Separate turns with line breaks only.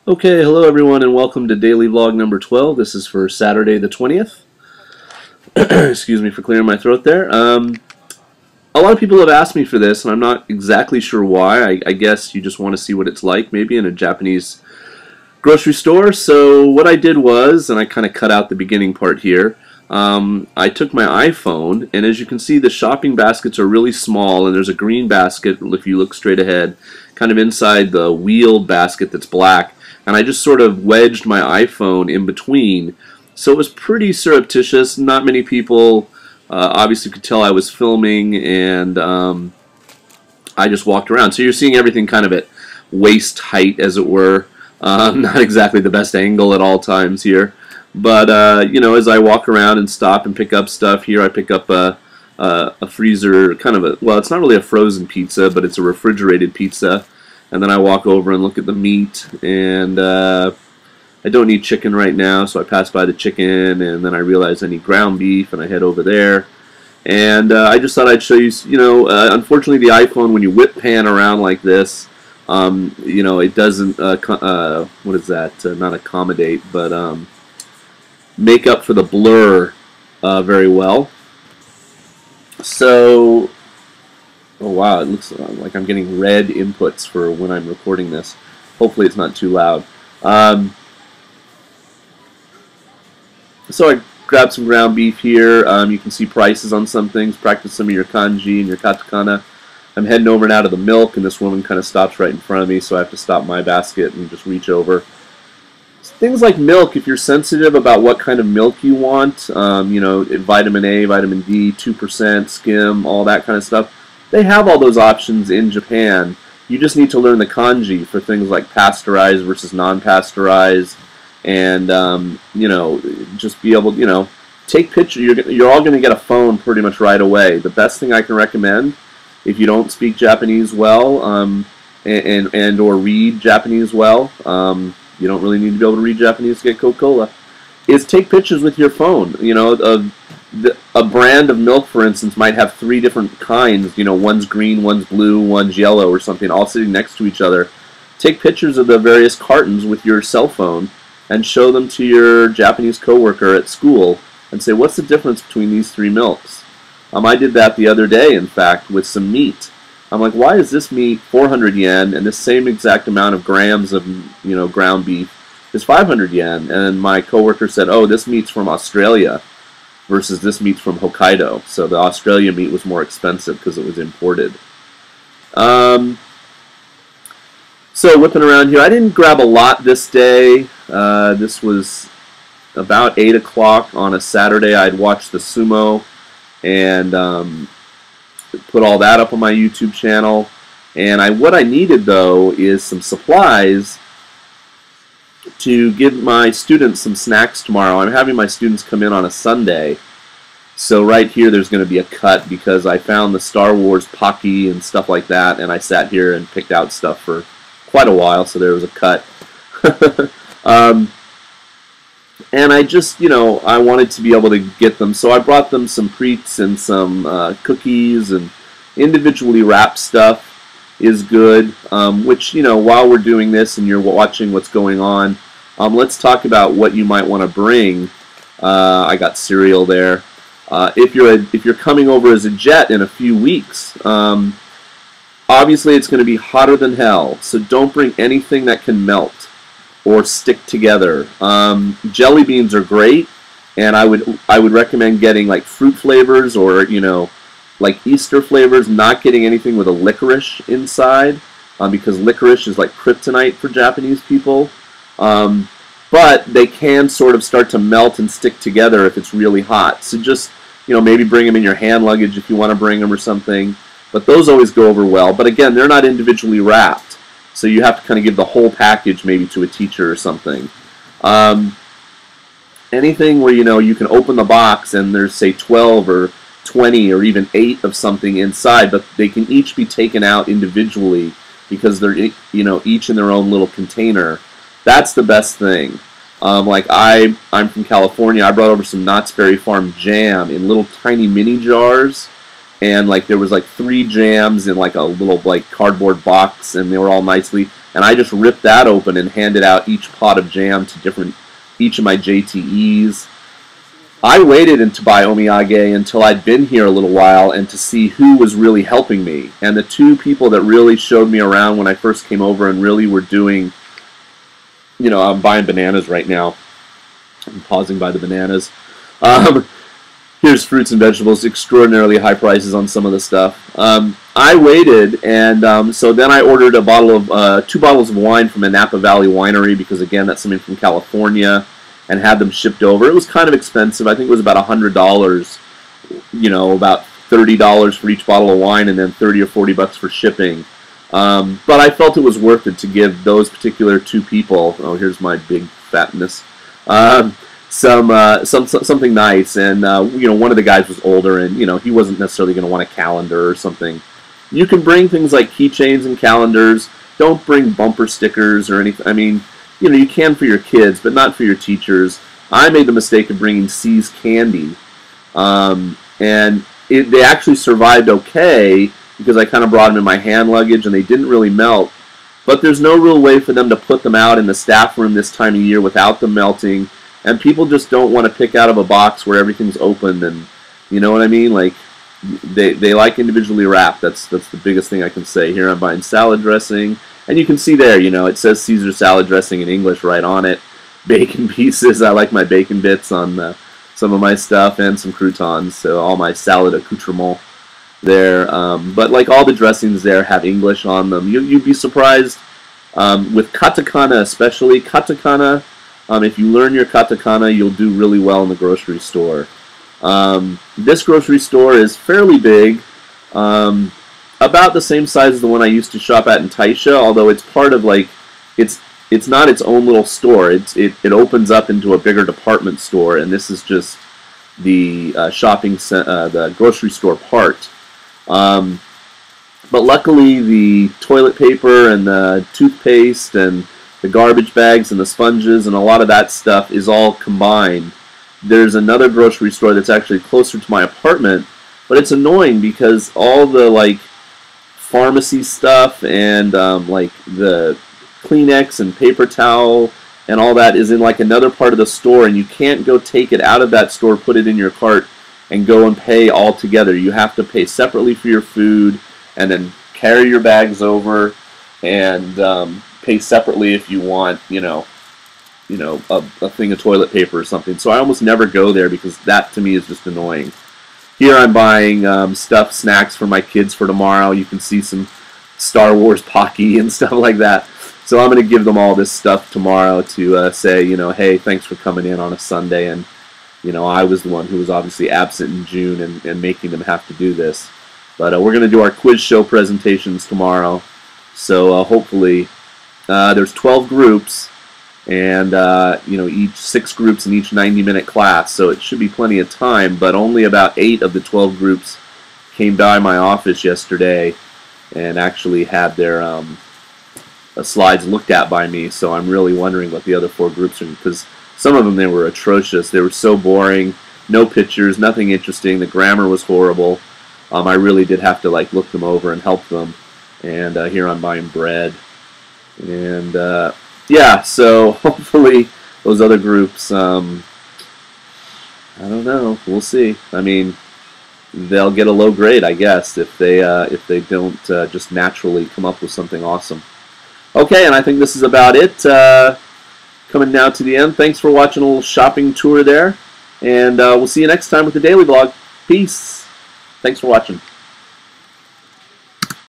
Okay, hello everyone and welcome to daily vlog number 12. This is for Saturday the 20th. Excuse me for clearing my throat there. A lot of people have asked me for this and I'm not exactly sure why. I guess you just want to see what it's like maybe in a Japanese grocery store. So what I did was, and I kind of cut out the beginning part here, I took my iPhone, and as you can see the shopping baskets are really small, and there's a green basket if you look straight ahead, kind of inside the wheeled basket that's black. And I just sort of wedged my iPhone in between. So it was pretty surreptitious. Not many people obviously could tell I was filming, and I just walked around. So you're seeing everything kind of at waist height, as it were. Not exactly the best angle at all times here. But, you know, as I walk around and stop and pick up stuff here, I pick up a freezer, kind of a, well, it's not really a frozen pizza, but it's a refrigerated pizza. And then I walk over and look at the meat, and I don't need chicken right now, so I pass by the chicken, and then I realize I need ground beef, and I head over there. And I just thought I'd show you, unfortunately the iPhone, when you whip pan around like this, you know, it doesn't, what is that, not accommodate, but make up for the blur very well. So, oh wow, it looks like I'm getting red inputs for when I'm recording this. Hopefully it's not too loud. So I grabbed some ground beef here. You can see prices on some things. Practice some of your kanji and your katakana. I'm heading over now to the milk, and this woman kind of stops right in front of me, so I have to stop my basket and just reach over. Things like milk, if you're sensitive about what kind of milk you want, you know, vitamin A, vitamin D, 2%, skim, all that kind of stuff, they have all those options in Japan. You just need to learn the kanji for things like pasteurized versus non-pasteurized, and you know, just be able to, you know, take pictures. You're all going to get a phone pretty much right away. The best thing I can recommend, if you don't speak Japanese well and or read Japanese well, you don't really need to be able to read Japanese to get Coca-Cola, is take pictures with your phone. You know, a brand of milk, for instance, might have 3 different kinds. You know, one's green, one's blue, one's yellow or something, all sitting next to each other. Take pictures of the various cartons with your cell phone and show them to your Japanese coworker at school and say, what's the difference between these 3 milks? I did that the other day, in fact, with some meat. I'm like, why is this meat 400 yen and the same exact amount of grams of, you know, ground beef is 500 yen? And my coworker said, oh, this meat's from Australia versus this meat's from Hokkaido. So the Australia meat was more expensive because it was imported. So whipping around here, I didn't grab a lot this day. This was about 8 o'clock on a Saturday. I'd watched the sumo and put all that up on my YouTube channel. And what I needed, though, is some supplies to give my students some snacks tomorrow. I'm having my students come in on a Sunday. So right here there's going to be a cut because I found the Star Wars Pocky and stuff like that, and I sat here and picked out stuff for quite a while, so there was a cut. And I just, you know, I wanted to be able to get them, so I brought them some treats and some cookies, and individually wrapped stuff is good, which, you know, while we're doing this and you're watching what's going on, let's talk about what you might want to bring. I got cereal there. If you're coming over as a jet in a few weeks, obviously it's going to be hotter than hell, so don't bring anything that can melt or stick together. Jelly beans are great, and I would recommend getting like fruit flavors, or, you know, like Easter flavors, not getting anything with a licorice inside, because licorice is like kryptonite for Japanese people. But they can sort of start to melt and stick together if it's really hot. So just, you know, maybe bring them in your hand luggage if you want to bring them or something. But those always go over well. But again, they're not individually wrapped, so you have to kind of give the whole package maybe to a teacher or something. Anything where, you know, you can open the box and there's, say, 12 or 20 or even 8 of something inside, but they can each be taken out individually because they're, you know, each in their own little container. That's the best thing. Like I'm from California. I brought over some Knott's Berry Farm jam in little tiny mini jars, and like there was like 3 jams in like a little like cardboard box, and they were all nicely. and I just ripped that open and handed out each pot of jam to each of my JTEs. I waited to buy omiyage until I'd been here a little while and to see who was really helping me. And the two people that really showed me around when I first came over and really were doing, I'm buying bananas right now. I'm pausing by the bananas. Here's fruits and vegetables, extraordinarily high prices on some of the stuff. I waited, and so then I ordered 2 bottles of wine from a Napa Valley winery, because again, that's something from California, and had them shipped over. It was kind of expensive. I think it was about $100, about $30 for each bottle of wine, and then $30 or $40 for shipping. But I felt it was worth it to give those particular two people, oh, here's my big fatness, something nice. And one of the guys was older, and he wasn't necessarily going to want a calendar or something. You can bring things like keychains and calendars. Don't bring bumper stickers or anything. I mean, you can for your kids, but not for your teachers. I made the mistake of bringing C's candy, and they actually survived okay, because I kind of brought them in my hand luggage and they didn't really melt. But there's no real way for them to put them out in the staff room this time of year without them melting. And people just don't want to pick out of a box where everything's open, and you know what I mean? Like, they like individually wrapped. That's the biggest thing I can say. Here I'm buying salad dressing, and you can see there, it says Caesar salad dressing in English right on it. Bacon pieces. I like my bacon bits on some of my stuff, and some croutons. So all my salad accoutrement there. But like all the dressings there have English on them. You'd be surprised with katakana, especially katakana. If you learn your katakana, you'll do really well in the grocery store. This grocery store is fairly big, about the same size as the one I used to shop at in Taisha, although it's part of it's not its own little store. It opens up into a bigger department store, and this is just the the grocery store part. But luckily, the toilet paper and the toothpaste and the garbage bags and the sponges and a lot of that stuff is all combined. There's another grocery store that's actually closer to my apartment, but it's annoying because all the pharmacy stuff and the Kleenex and paper towel and all that is in another part of the store, and you can't go take it out of that store, put it in your cart, and go and pay all together. You have to pay separately for your food, and then carry your bags over, and pay separately if you want, a thing of toilet paper or something. So I almost never go there because that to me is just annoying. Here I'm buying snacks for my kids for tomorrow. You can see some Star Wars Pocky and stuff like that. So I'm going to give them all this stuff tomorrow to say, hey, thanks for coming in on a Sunday. And, I was the one who was obviously absent in June and making them have to do this. But we're going to do our quiz show presentations tomorrow. So hopefully there's 12 groups, and each 6 groups in each 90-minute class, so it should be plenty of time. But only about 8 of the 12 groups came by my office yesterday and actually had their slides looked at by me. So I'm really wondering what the other 4 groups are, because some of them, they were atrocious. They were so boring, no pictures, nothing interesting. The grammar was horrible. I really did have to look them over and help them. And here I'm buying bread. And yeah, so hopefully those other groups, I don't know, we'll see. I mean, they'll get a low grade, I guess, if they don't just naturally come up with something awesome. Okay, and I think this is about it. Coming now to the end. Thanks for watching a little shopping tour there, and we'll see you next time with the Daily Vlog. Peace. Thanks for watching.